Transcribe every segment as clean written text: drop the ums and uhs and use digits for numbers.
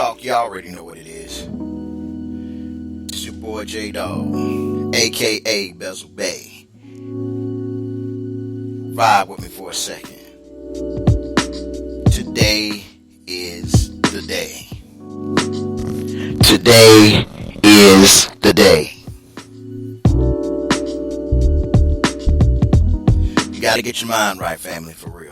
talk, you already know what it is. It's your boy J Dog, aka Bezel Bay. Vibe with me for a second. Today is the day. Today is the day. You gotta get your mind right, family, for real.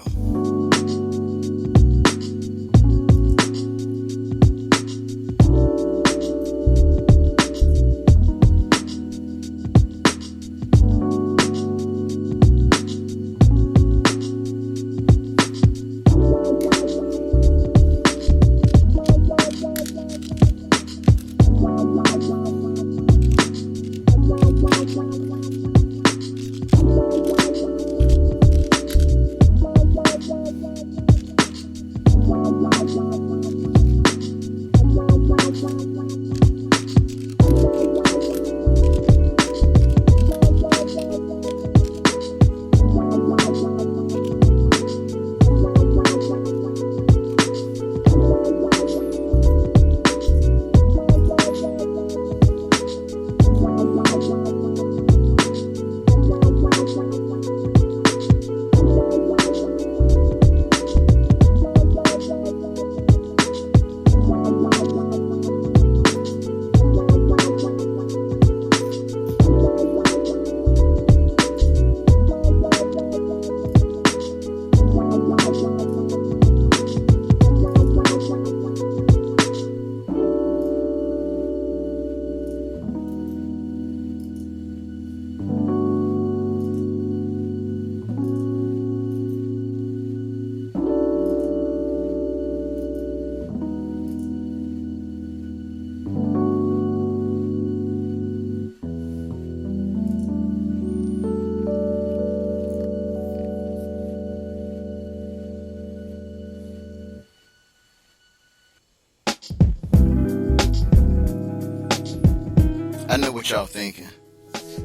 I know what y'all thinking.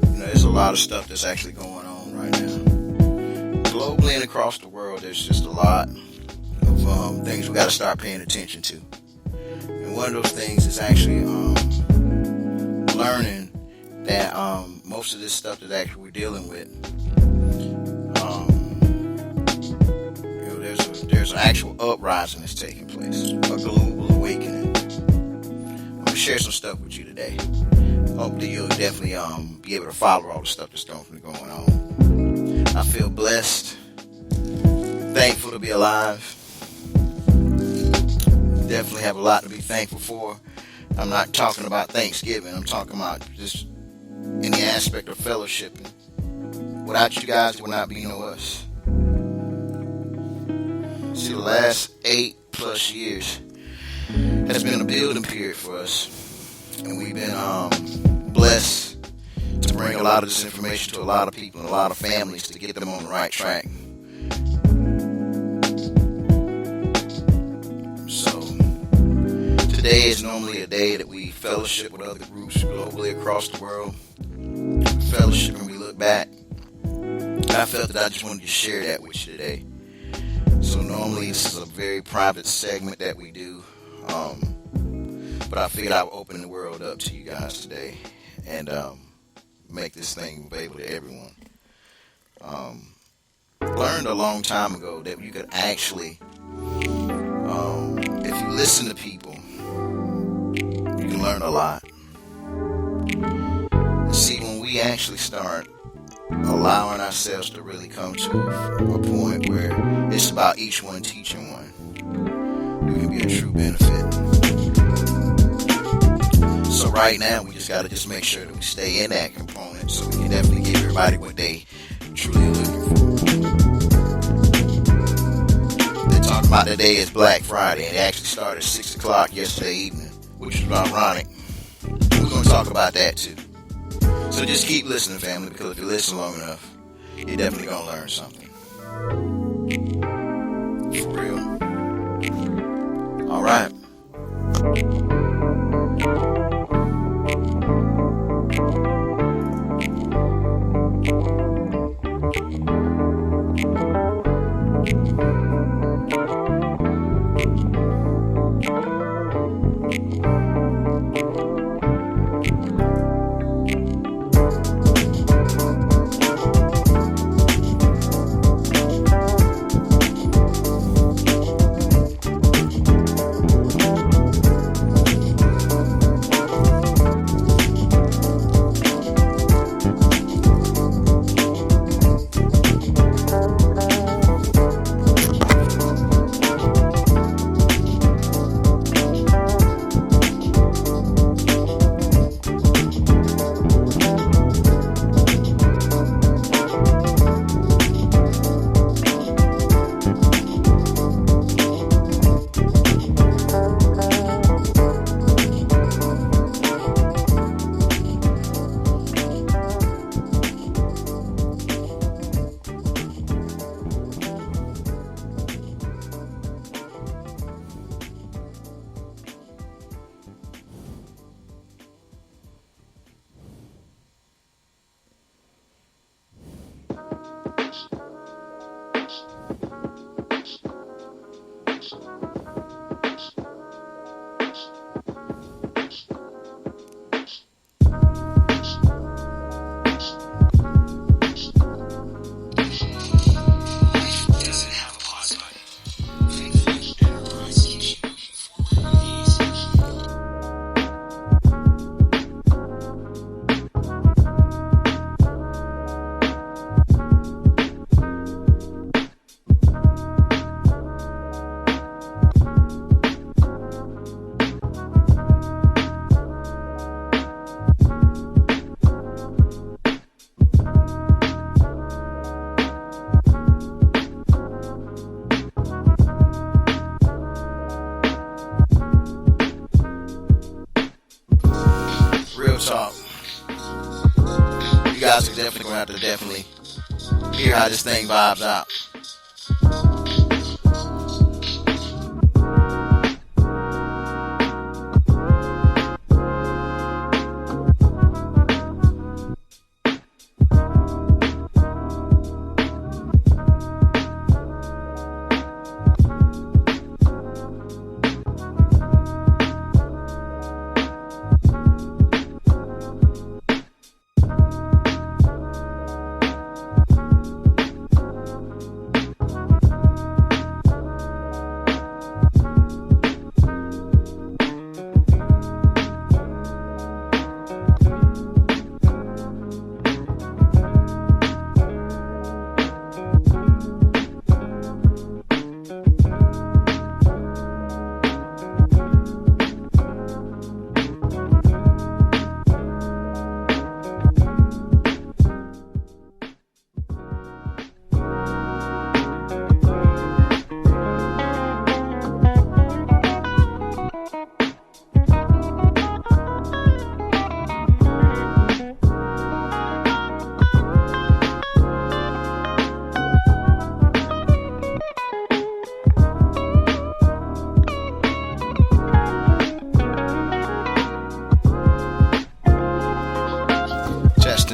There's a lot of stuff that's actually going on right now. Globally and across the world, there's just a lot of things we got to start paying attention to. And one of those things is actually learning that most of this stuff that actually we're dealing with, there's an actual uprising that's taking place, a global awakening. I'm gonna share some stuff with you today. Hopefully you'll definitely be able to follow all the stuff that's going on. I feel blessed, thankful to be alive. Definitely have a lot to be thankful for. I'm not talking about Thanksgiving. I'm talking about just in the aspect of fellowshipping. Without you guys, there would not be no us. See, the last 8+ years has been a building period for us. And we've been blessed to bring a lot of this information to a lot of people and a lot of families to get them on the right track. So, today is normally a day that we fellowship with other groups globally across the world. Fellowship and we look back. I felt that I just wanted to share that with you today. So normally this is a very private segment that we do. But I figured I would open the world up to you guys today and make this thing available to everyone. Learned a long time ago that you could actually, if you listen to people, you can learn a lot. See, when we actually start allowing ourselves to really come to a point where it's about each one teaching one, we can be a true benefit. So right now, we just got to just make sure that we stay in that component so we can definitely give everybody what they truly are looking for. They talk about today is Black Friday, and it actually started at 6 o'clock yesterday evening, which is ironic. We're going to talk about that too. So just keep listening, family, because if you listen long enough, you're definitely going to learn something. For real. All right. talk. You guys are definitely going to have to hear how this thing vibes out.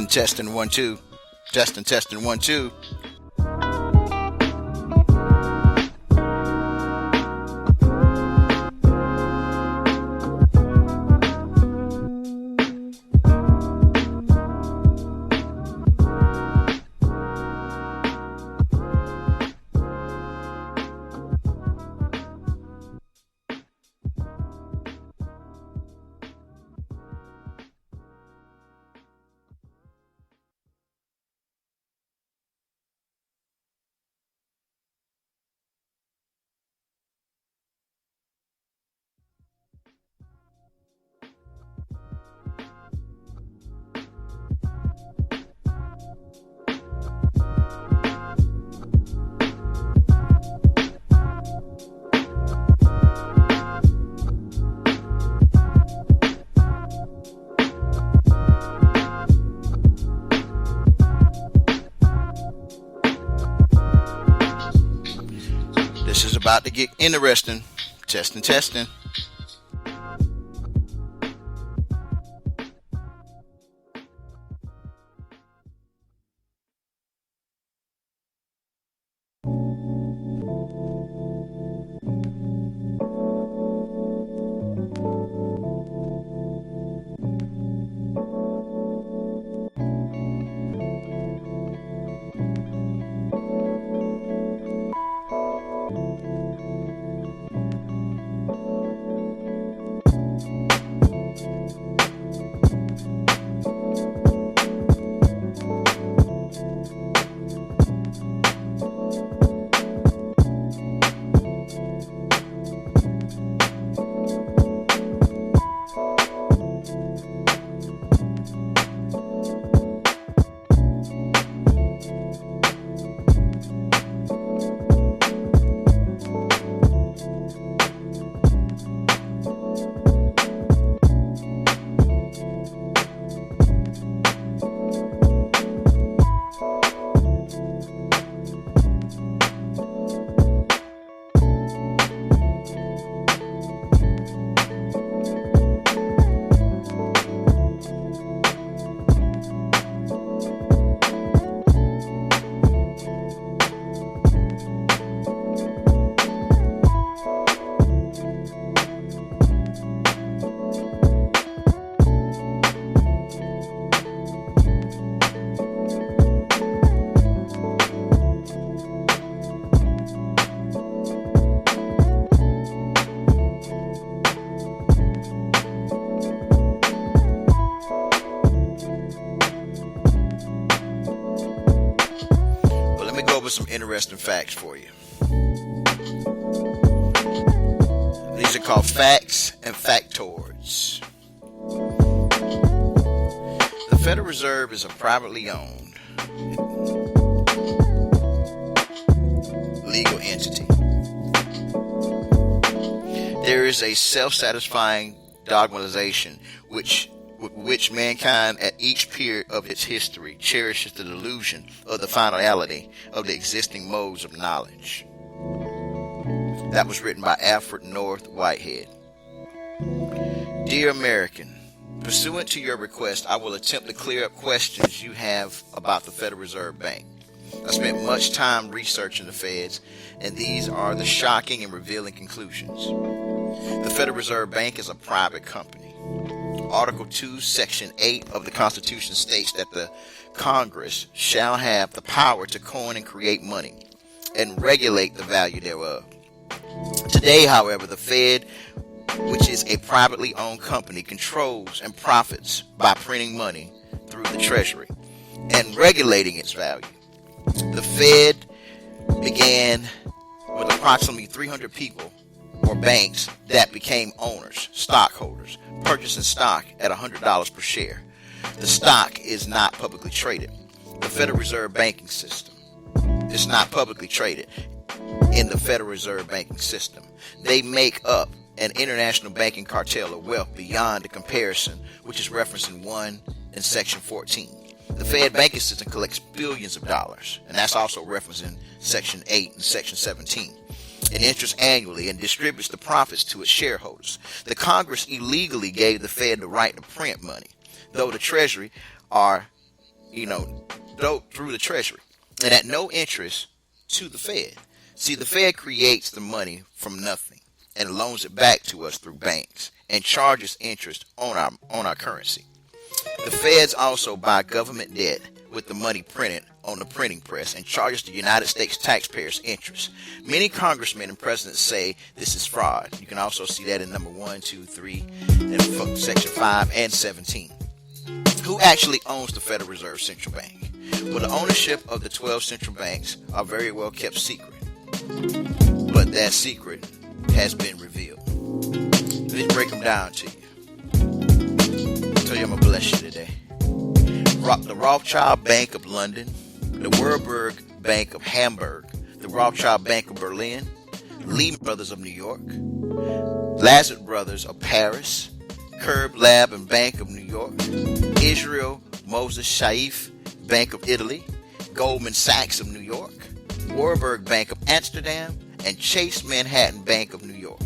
Testing 1 2. Testing 1 2. This is about to get interesting. Testing. With some interesting facts for you. These are called facts and factoids. The Federal Reserve is a privately owned legal entity. There is a self-satisfying dogmatization which with which mankind at each period of its history cherishes the delusion of the finality of the existing modes of knowledge. That was written by Alfred North Whitehead. Dear American, pursuant to your request, I will attempt to clear up questions you have about the Federal Reserve Bank. I spent much time researching the Feds, and these are the shocking and revealing conclusions. The Federal Reserve Bank is a private company. Article 2, Section 8 of the Constitution states that the Congress shall have the power to coin and create money and regulate the value thereof. Today, however, the Fed, which is a privately owned company, controls and profits by printing money through the Treasury and regulating its value. The Fed began with approximately 300 people or banks that became owners, stockholders, purchasing stock at $100 per share. The stock is not publicly traded. The Federal Reserve banking system is not publicly traded in the Federal Reserve banking system. They make up an international banking cartel of wealth beyond the comparison, which is referenced in 1 in Section 14. The Fed banking system collects billions of dollars, and that's also referenced in Section 8 and Section 17, in interest annually, and distributes the profits to its shareholders. The Congress illegally gave the Fed the right to print money, though the Treasury through the Treasury, and at no interest to the Fed. See, the Fed creates the money from nothing and loans it back to us through banks and charges interest on our currency. The Feds also buy government debt with the money printed on the printing press and charges the United States taxpayers interest. Many congressmen and presidents say this is fraud. You can also see that in number 1, 2, 3, and Section 5 and 17. Who actually owns the Federal Reserve Central Bank? Well, the ownership of the 12 central banks are very well kept secret. But that secret has been revealed. Let me break them down to you. I tell you I'm going to bless you today. The Rothschild Bank of London, the Warburg Bank of Hamburg, the Rothschild Bank of Berlin, Lehman Brothers of New York, Lazard Brothers of Paris, Curb Lab and Bank of New York, Israel Moses Shaif Bank of Italy, Goldman Sachs of New York, Warburg Bank of Amsterdam, and Chase Manhattan Bank of New York.